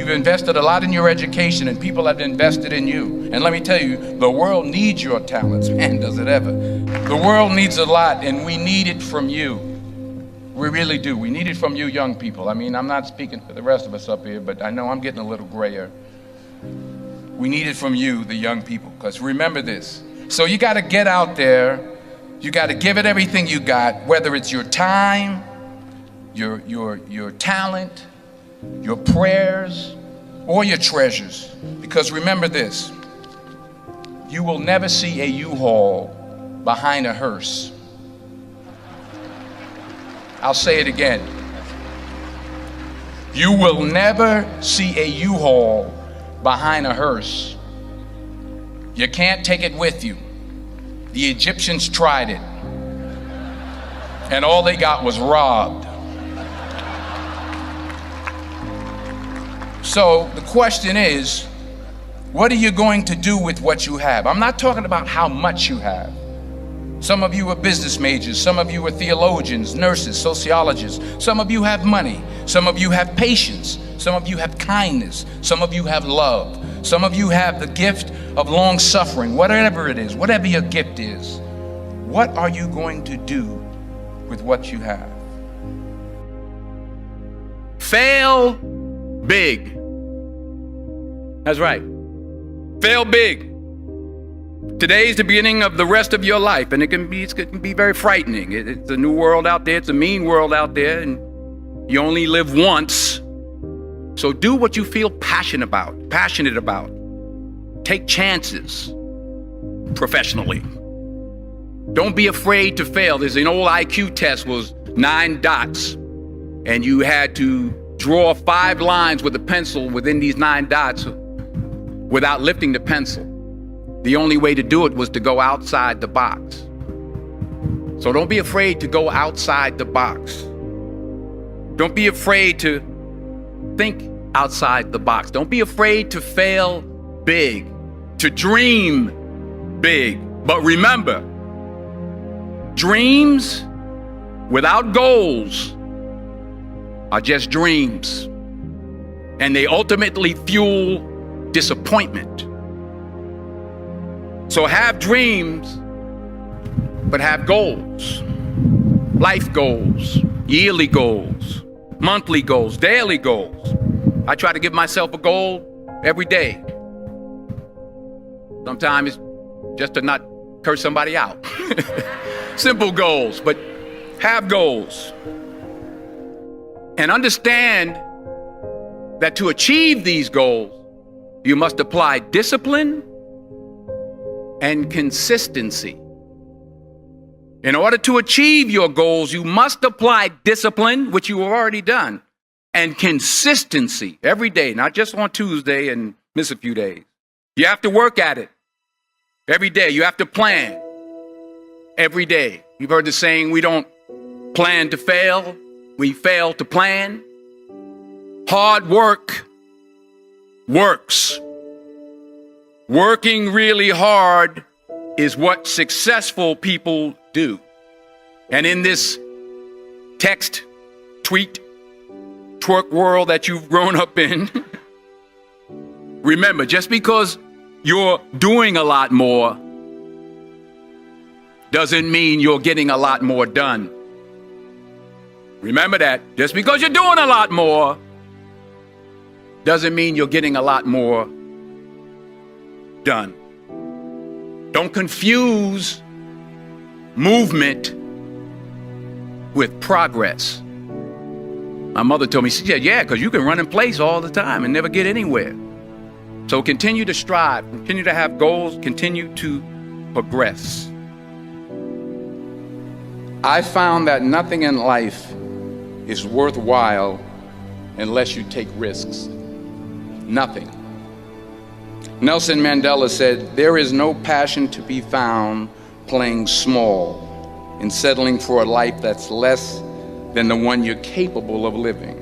You've invested a lot in your education, and people have invested in you. And let me tell you, the world needs your talents. Man, does it ever. The world needs a lot, and we need it from you. We really do. We need it from you young people. I mean, I'm not speaking for the rest of us up here, but I know I'm getting a little grayer. We need it from you, the young people, because remember this. So you got to get out there. You got to give it everything you got, whether it's your time, your talent, your prayers, or your treasures. Because remember this, you will never see a U-Haul behind a hearse. I'll say it again. You will never see a U-Haul behind a hearse. You can't take it with you. The Egyptians tried it, and all they got was robbed. So the question is, what are you going to do with what you have? I'm not talking about how much you have. Some of you are business majors, some of you are theologians, nurses, sociologists. Some of you have money, some of you have patience, some of you have kindness, some of you have love, some of you have the gift of long suffering. Whatever it is, whatever your gift is, what are you going to do with what you have? Fail big. That's right. Fail big. Today's the beginning of the rest of your life, and it can be very frightening. It's a new world out there. It's a mean world out there, and you only live once. So do what you feel passionate about. Take chances professionally. Don't be afraid to fail. There's an old IQ test, was 9 dots, and you had to draw 5 lines with a pencil within these 9 dots without lifting the pencil. The only way to do it was to go outside the box. So don't be afraid to go outside the box. Don't be afraid to think outside the box. Don't be afraid to fail big, to dream big. But remember, dreams without goals are just dreams, and they ultimately fuel disappointment. So have dreams, but have goals. Life goals, yearly goals, monthly goals, daily goals. I try to give myself a goal every day. Sometimes it's just to not curse somebody out. Simple goals, but have goals. And understand that to achieve these goals, you must apply discipline and consistency. In order to achieve your goals, you must apply discipline, which you have already done, and consistency every day, not just on Tuesday and miss a few days. You have to work at it every day. You have to plan every day. You've heard the saying, we don't plan to fail, we fail to plan. Hard work works. Working really hard is what successful people do. And in this text, tweet, twerk world that you've grown up in, remember, just because you're doing a lot more doesn't mean you're getting a lot more done. Remember that. Just because you're doing a lot more doesn't mean you're getting a lot more done. Don't confuse movement with progress. My mother told me, she said, yeah, because you can run in place all the time and never get anywhere. So continue to strive, continue to have goals, continue to progress. I found that nothing in life is worthwhile unless you take risks. Nothing. Nelson Mandela said, there is no passion to be found playing small and settling for a life that's less than the one you're capable of living.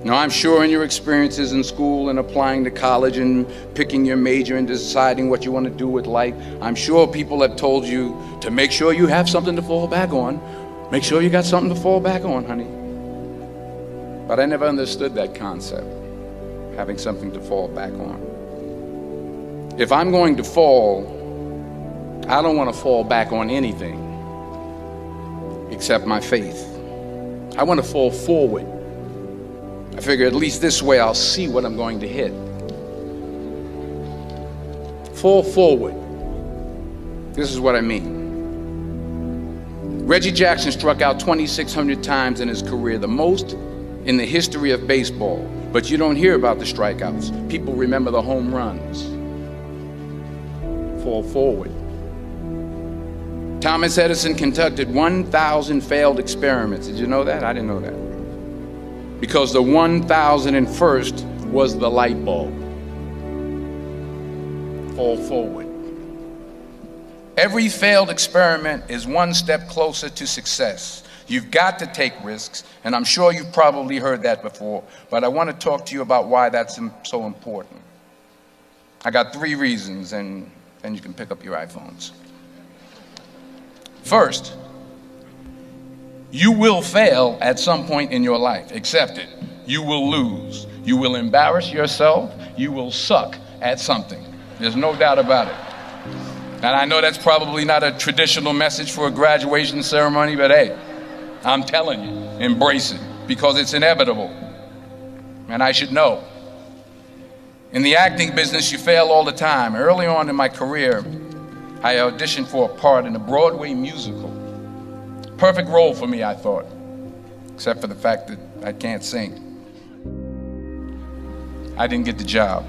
Now, I'm sure in your experiences in school and applying to college and picking your major and deciding what you want to do with life, I'm sure people have told you to make sure you have something to fall back on. Make sure you got something to fall back on, honey. But I never understood that concept. having something to fall back on. If I'm going to fall, I don't want to fall back on anything except my faith. I want to fall forward. I figure at least this way I'll see what I'm going to hit. Fall forward. This is what I mean. Reggie Jackson struck out 2,600 times in his career, the most in the history of baseball. But you don't hear about the strikeouts. People remember the home runs. Fall forward. Thomas Edison conducted 1,000 failed experiments. Did you know that? I didn't know that. Because the 1,001st was the light bulb. Fall forward. Every failed experiment is one step closer to success. You've got to take risks, and I'm sure you've probably heard that before, but I want to talk to you about why that's so important. I got 3 reasons, and then you can pick up your iPhones. First, you will fail at some point in your life. Accept it. You will lose. You will embarrass yourself. You will suck at something. There's no doubt about it. And I know that's probably not a traditional message for a graduation ceremony, but hey, I'm telling you, embrace it, because it's inevitable. And I should know. In the acting business, you fail all the time. Early on in my career, I auditioned for a part in a Broadway musical. Perfect role for me, I thought, except for the fact that I can't sing. I didn't get the job.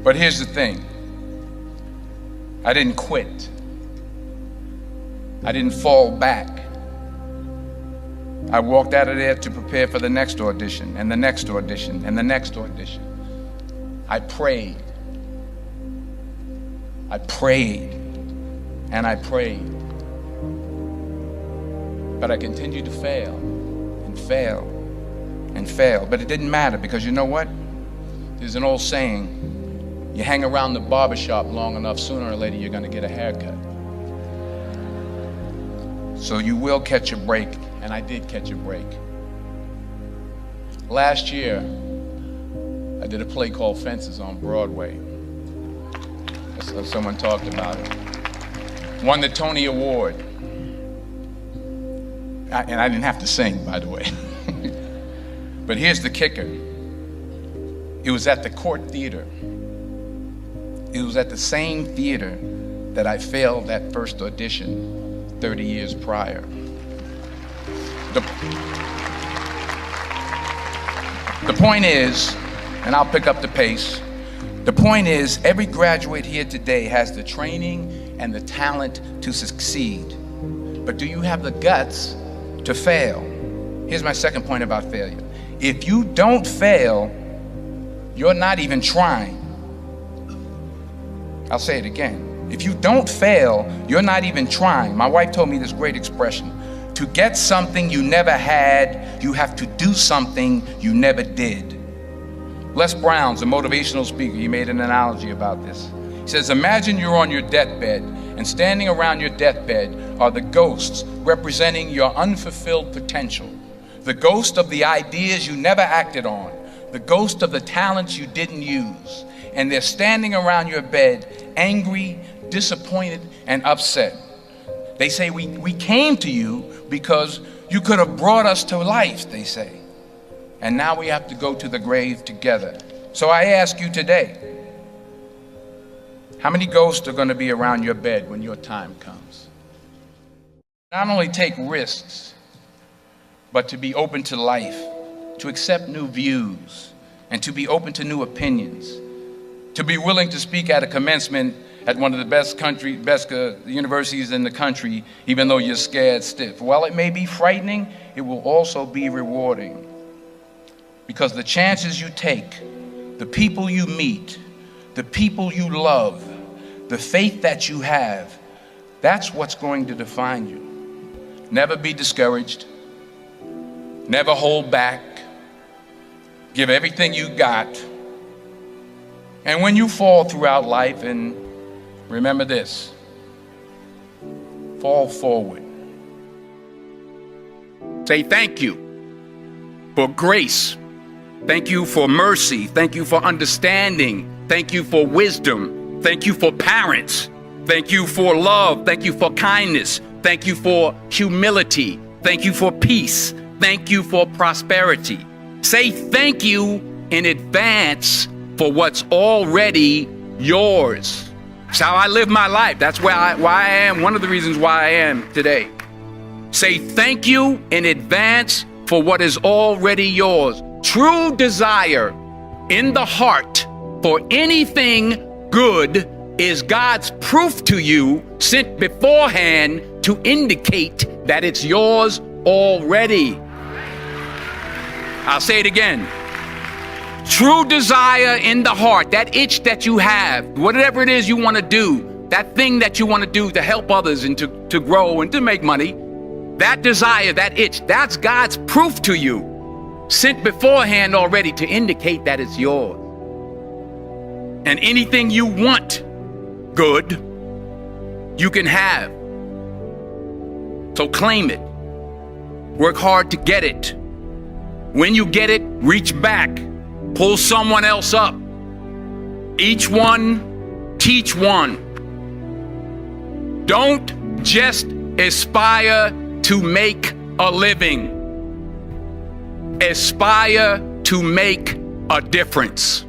But here's the thing. I didn't quit. I didn't fall back. I walked out of there to prepare for the next audition, and the next audition, and the next audition. I prayed. I prayed, and I prayed. But I continued to fail, and fail, and fail. But it didn't matter, because you know what? There's an old saying, you hang around the barbershop long enough, sooner or later you're going to get a haircut. So you will catch a break, and I did catch a break. Last year, I did a play called Fences on Broadway. Someone talked about it. Won the Tony Award. And I didn't have to sing, by the way. But here's the kicker. It was at the Court Theater. It was at the same theater that I failed that first audition 30 years prior. The point is, and I'll pick up the pace, the point is, every graduate here today has the training and the talent to succeed. But do you have the guts to fail? Here's my second point about failure. If you don't fail, you're not even trying. I'll say it again. If you don't fail, you're not even trying. My wife told me this great expression. To get something you never had, you have to do something you never did. Les Brown's a motivational speaker. He made an analogy about this. He says, imagine you're on your deathbed, and standing around your deathbed are the ghosts representing your unfulfilled potential. The ghost of the ideas you never acted on. The ghost of the talents you didn't use. And they're standing around your bed, angry, disappointed, and upset. They say, we came to you because you could have brought us to life, they say. And now we have to go to the grave together. So I ask you today, how many ghosts are going to be around your bed when your time comes? Not only take risks, but to be open to life, to accept new views, and to be open to new opinions. To be willing to speak at a commencement at one of the best universities in the country, even though you're scared stiff. While it may be frightening, it will also be rewarding. Because the chances you take, the people you meet, the people you love, the faith that you have, that's what's going to define you. Never be discouraged. Never hold back. Give everything you got. And when you fall throughout life, and remember this, fall forward. Say thank you. for grace. Thank you for mercy. Thank you for understanding. Thank you for wisdom. Thank you for parents. Thank you for love. Thank you for kindness. Thank you for humility. Thank you for peace. Thank you for prosperity. Say thank you in advance for what's already yours. It's how I live my life. That's why I am, one of the reasons why I am today. Say thank you in advance for what is already yours. True desire in the heart for anything good is God's proof to you, sent beforehand to indicate that it's yours already. I'll say it again. True desire in the heart, that itch that you have, whatever it is you want to do, that thing that you want to do to help others and to grow and to make money, that desire, that itch, that's God's proof to you, sent beforehand already to indicate that it's yours. And anything you want good, you can have. So claim it. Work hard to get it. When you get it, reach back. Pull someone else up. Each one, teach one. Don't just aspire to make a living. Aspire to make a difference.